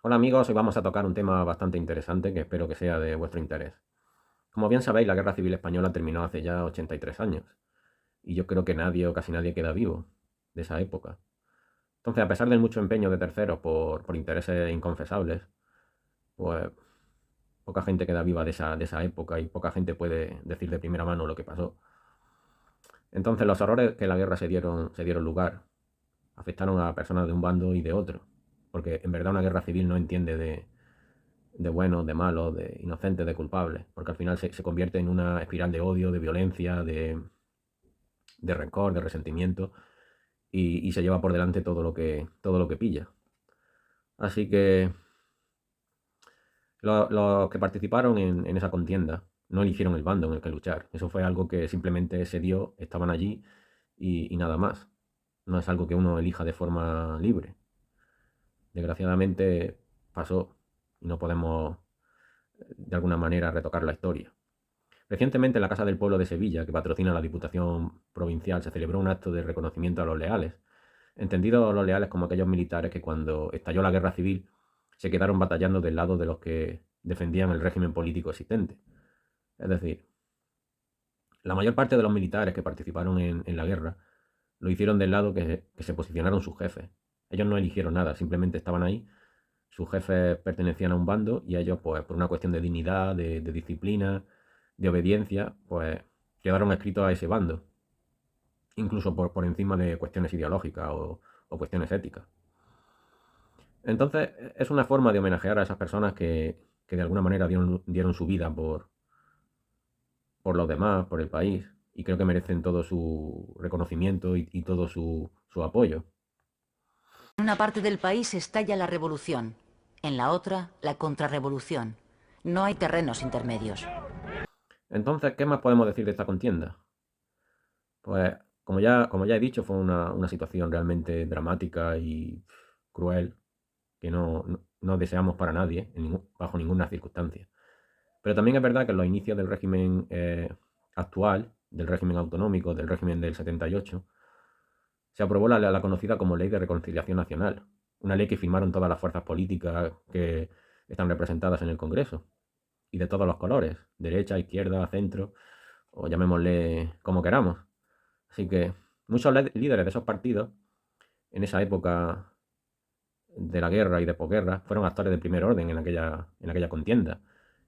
Hola amigos, hoy vamos a tocar un tema bastante interesante que espero que sea de vuestro interés. Como bien sabéis, la Guerra Civil Española terminó hace ya 83 años y yo creo que nadie o casi nadie queda vivo de esa época. Entonces, a pesar del mucho empeño de terceros por intereses inconfesables, pues poca gente queda viva de esa época y poca gente puede decir de primera mano lo que pasó. Entonces, los horrores que en la guerra se dieron lugar afectaron a personas de un bando y de otro, porque en verdad una guerra civil no entiende de buenos, de malos, de inocentes, de culpables, porque al final se convierte en una espiral de odio, de violencia, de rencor, de resentimiento, y se lleva por delante todo lo que pilla. Así que los que participaron en esa contienda no eligieron el bando en el que luchar. Eso fue algo que simplemente se dio, estaban allí y nada más. No es algo que uno elija de forma libre. Desgraciadamente pasó y no podemos de alguna manera retocar la historia. Recientemente en la Casa del Pueblo de Sevilla, que patrocina la Diputación Provincial, se celebró un acto de reconocimiento a los leales, entendidos los leales como aquellos militares que cuando estalló la guerra civil se quedaron batallando del lado de los que defendían el régimen político existente. Es decir, la mayor parte de los militares que participaron en la guerra lo hicieron del lado que se posicionaron sus jefes. Ellos no eligieron nada, simplemente estaban ahí, sus jefes pertenecían a un bando y ellos, pues por una cuestión de dignidad, de disciplina, de obediencia, pues quedaron escritos a ese bando, incluso por encima de cuestiones ideológicas o cuestiones éticas. Entonces, es una forma de homenajear a esas personas que de alguna manera dieron su vida por los demás, por el país, y creo que merecen todo su reconocimiento y todo su apoyo. En una parte del país estalla la revolución, en la otra la contrarrevolución. No hay terrenos intermedios. Entonces, ¿qué más podemos decir de esta contienda? Pues, como ya he dicho, fue una situación realmente dramática y cruel que no deseamos para nadie, bajo ninguna circunstancia. Pero también es verdad que en los inicios del régimen actual, del régimen autonómico, del régimen del 78, se aprobó la conocida como Ley de Reconciliación Nacional, una ley que firmaron todas las fuerzas políticas que están representadas en el Congreso, y de todos los colores, derecha, izquierda, centro, o llamémosle como queramos. Así que muchos líderes de esos partidos, en esa época de la guerra y de posguerra, fueron actores de primer orden en aquella contienda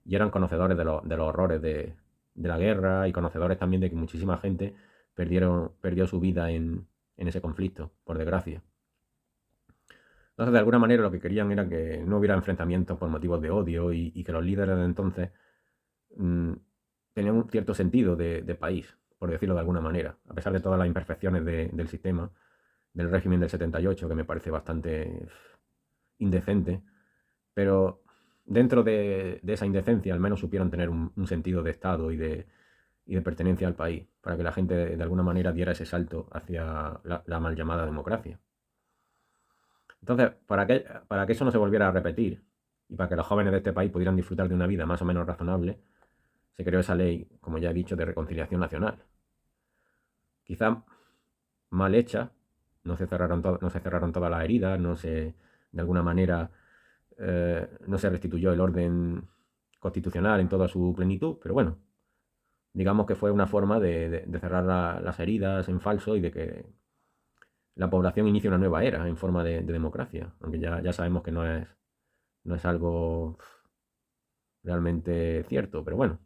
y eran conocedores de los horrores de la guerra y conocedores también de que muchísima gente perdió su vida en ese conflicto, por desgracia. Entonces, de alguna manera, lo que querían era que no hubiera enfrentamientos por motivos de odio y que los líderes de entonces mm, tenían un cierto sentido de país, por decirlo de alguna manera, a pesar de todas las imperfecciones del sistema, del régimen del 78, que me parece bastante indecente, pero dentro de esa indecencia al menos supieron tener un sentido de Estado y de pertenencia al país, para que la gente de alguna manera diera ese salto hacia la mal llamada democracia. Entonces, para que eso no se volviera a repetir y para que los jóvenes de este país pudieran disfrutar de una vida más o menos razonable, se creó esa ley, como ya he dicho, de reconciliación nacional. Quizá mal hecha, no se cerraron todas las heridas, de alguna manera, no se restituyó el orden constitucional en toda su plenitud, pero bueno, digamos que fue una forma de cerrar las heridas en falso y de que la población inicie una nueva era en forma de democracia, aunque ya sabemos que no es algo realmente cierto, pero bueno,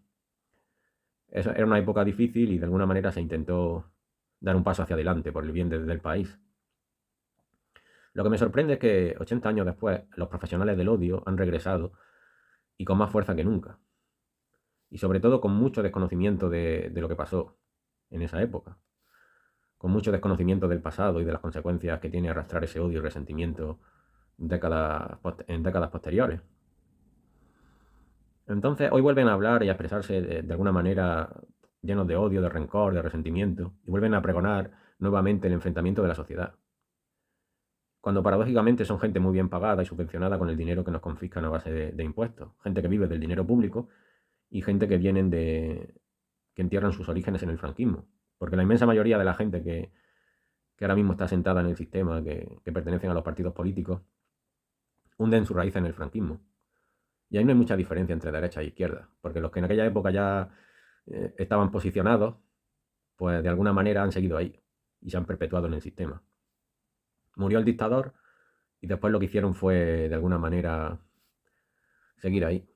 esa era una época difícil y de alguna manera se intentó dar un paso hacia adelante por el bien del país. Lo que me sorprende es que 80 años después los profesionales del odio han regresado y con más fuerza que nunca, y sobre todo con mucho desconocimiento de lo que pasó en esa época, con mucho desconocimiento del pasado y de las consecuencias que tiene arrastrar ese odio y resentimiento en décadas posteriores. Entonces, hoy vuelven a hablar y a expresarse de alguna manera llenos de odio, de rencor, de resentimiento, y vuelven a pregonar nuevamente el enfrentamiento de la sociedad. Cuando paradójicamente son gente muy bien pagada y subvencionada con el dinero que nos confiscan a base de impuestos. Gente que vive del dinero público y gente que entierran sus orígenes en el franquismo. Porque la inmensa mayoría de la gente que ahora mismo está sentada en el sistema, que pertenecen a los partidos políticos, hunden sus raíces en el franquismo. Y ahí no hay mucha diferencia entre derecha e izquierda, porque los que en aquella época ya estaban posicionados, pues de alguna manera han seguido ahí y se han perpetuado en el sistema. Murió el dictador y después lo que hicieron fue, de alguna manera, seguir ahí,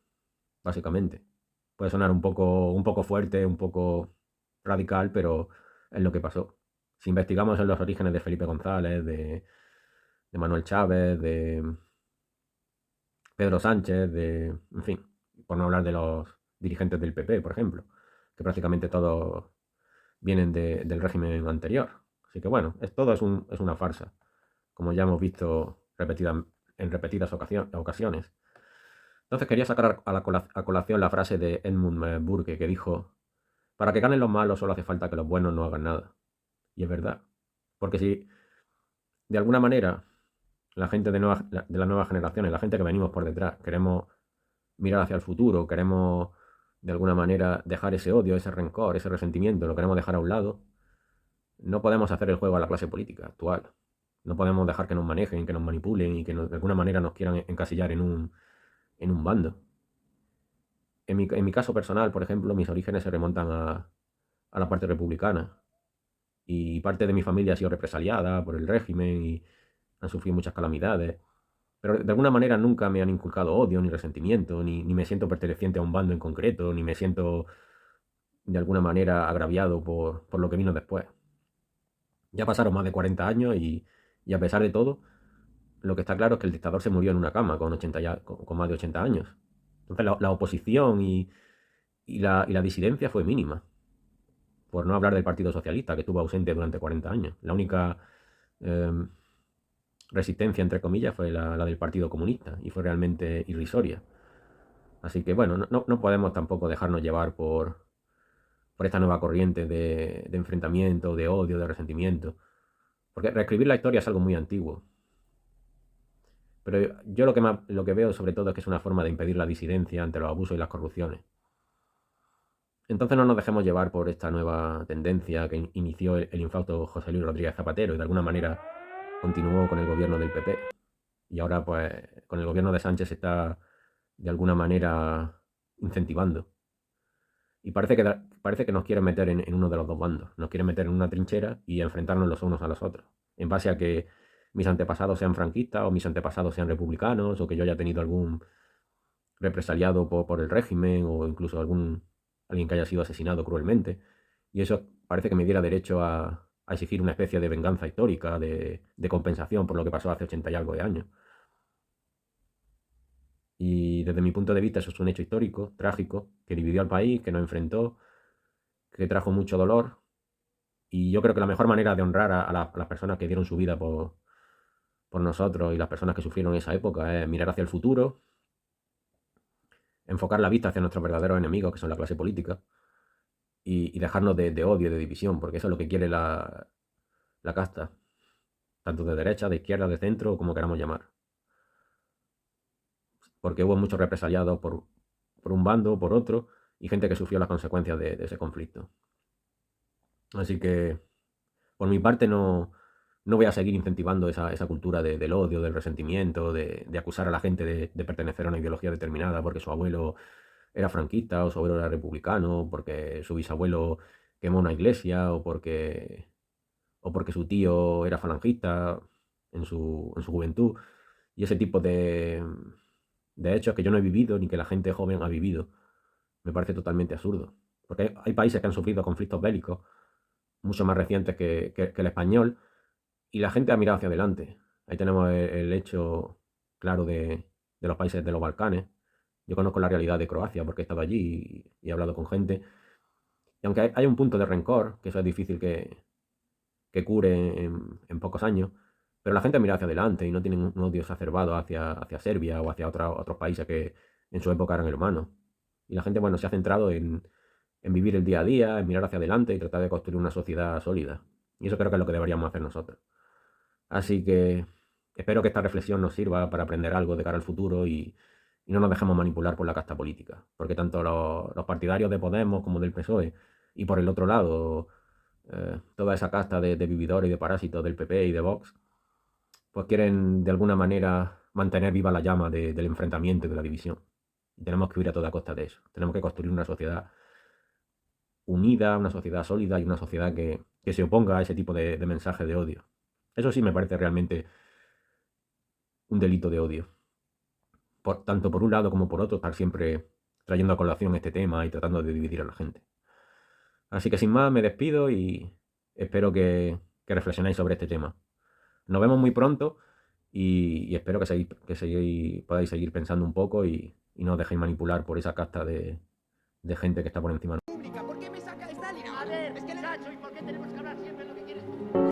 básicamente. Puede sonar un poco fuerte, un poco radical, pero es lo que pasó. Si investigamos en los orígenes de Felipe González, de Manuel Chávez, de Pedro Sánchez, en fin, por no hablar de los dirigentes del PP, por ejemplo, que prácticamente todos vienen del régimen anterior. Así que bueno, todo es una farsa, como ya hemos visto en repetidas ocasiones. Entonces quería sacar a colación la frase de Edmund Burke que dijo, para que ganen los malos solo hace falta que los buenos no hagan nada. Y es verdad. Porque si de alguna manera la gente de las nuevas generaciones, la gente que venimos por detrás, queremos mirar hacia el futuro, queremos de alguna manera dejar ese odio, ese rencor, ese resentimiento, lo queremos dejar a un lado, no podemos hacer el juego a la clase política actual. No podemos dejar que nos manejen, que nos manipulen y que de alguna manera nos quieran encasillar en un bando. En mi caso personal, por ejemplo, mis orígenes se remontan a la parte republicana. Y parte de mi familia ha sido represaliada por el régimen y han sufrido muchas calamidades. Pero de alguna manera nunca me han inculcado odio ni resentimiento, ni me siento perteneciente a un bando en concreto, ni me siento de alguna manera agraviado por lo que vino después. Ya pasaron más de 40 años y a pesar de todo, lo que está claro es que el dictador se murió en una cama con, 80 con más de 80 años. Entonces la oposición y la disidencia fue mínima. Por no hablar del Partido Socialista, que estuvo ausente durante 40 años. La única eh, resistencia, entre comillas, fue la del Partido Comunista y fue realmente irrisoria. Así que bueno, no podemos tampoco dejarnos llevar por esta nueva corriente de enfrentamiento, de odio, de resentimiento. Porque reescribir la historia es algo muy antiguo. Pero yo lo que veo sobre todo es que es una forma de impedir la disidencia ante los abusos y las corrupciones. Entonces no nos dejemos llevar por esta nueva tendencia que inició el infausto José Luis Rodríguez Zapatero y de alguna manera continuó con el gobierno del PP. Y ahora pues con el gobierno de Sánchez se está de alguna manera incentivando. Y parece que nos quieren meter en uno de los dos bandos. Nos quieren meter en una trinchera y enfrentarnos los unos a los otros. En base a que mis antepasados sean franquistas o mis antepasados sean republicanos o que yo haya tenido algún represaliado por el régimen o incluso alguien que haya sido asesinado cruelmente. Y eso parece que me diera derecho a exigir una especie de venganza histórica, de compensación por lo que pasó hace 80 y algo de años. Y desde mi punto de vista eso es un hecho histórico, trágico, que dividió al país, que nos enfrentó, que trajo mucho dolor. Y yo creo que la mejor manera de honrar a las personas que dieron su vida por nosotros y las personas que sufrieron esa época es mirar hacia el futuro, enfocar la vista hacia nuestros verdaderos enemigos, que son la clase política, y dejarnos de odio y de división, porque eso es lo que quiere la casta, tanto de derecha, de izquierda, de centro, como queramos llamar. Porque hubo muchos represaliados por un bando, por otro, y gente que sufrió las consecuencias de ese conflicto. Así que, por mi parte, no voy a seguir incentivando esa cultura del odio, del resentimiento, de acusar a la gente de pertenecer a una ideología determinada porque su abuelo era franquista o su abuelo era republicano, porque su bisabuelo quemó una iglesia o porque su tío era falangista en su juventud. Y ese tipo de hechos que yo no he vivido ni que la gente joven ha vivido. Me parece totalmente absurdo. Porque hay países que han sufrido conflictos bélicos mucho más recientes que el español y la gente ha mirado hacia adelante. Ahí tenemos el hecho claro de los países de los Balcanes. Yo conozco la realidad de Croacia porque he estado allí y he hablado con gente. Y aunque hay un punto de rencor, que eso es difícil que cure en pocos años, pero la gente mira hacia adelante y no tiene un odio exacerbado hacia Serbia o hacia otros países que en su época eran hermanos. Y la gente, bueno, se ha centrado en vivir el día a día, en mirar hacia adelante y tratar de construir una sociedad sólida. Y eso creo que es lo que deberíamos hacer nosotros. Así que espero que esta reflexión nos sirva para aprender algo de cara al futuro y no nos dejemos manipular por la casta política. Porque tanto los partidarios de Podemos como del PSOE y por el otro lado toda esa casta de vividores y de parásitos del PP y de Vox, pues quieren de alguna manera mantener viva la llama del enfrentamiento y de la división. Y tenemos que huir a toda costa de eso. Tenemos que construir una sociedad unida, una sociedad sólida y una sociedad que se oponga a ese tipo de mensajes de odio. Eso sí me parece realmente un delito de odio. Tanto por un lado como por otro, estar siempre trayendo a colación este tema y tratando de dividir a la gente. Así que sin más me despido y espero que reflexionéis sobre este tema. Nos vemos muy pronto y espero podáis seguir pensando un poco y no os dejéis manipular por esa casta de gente que está por encima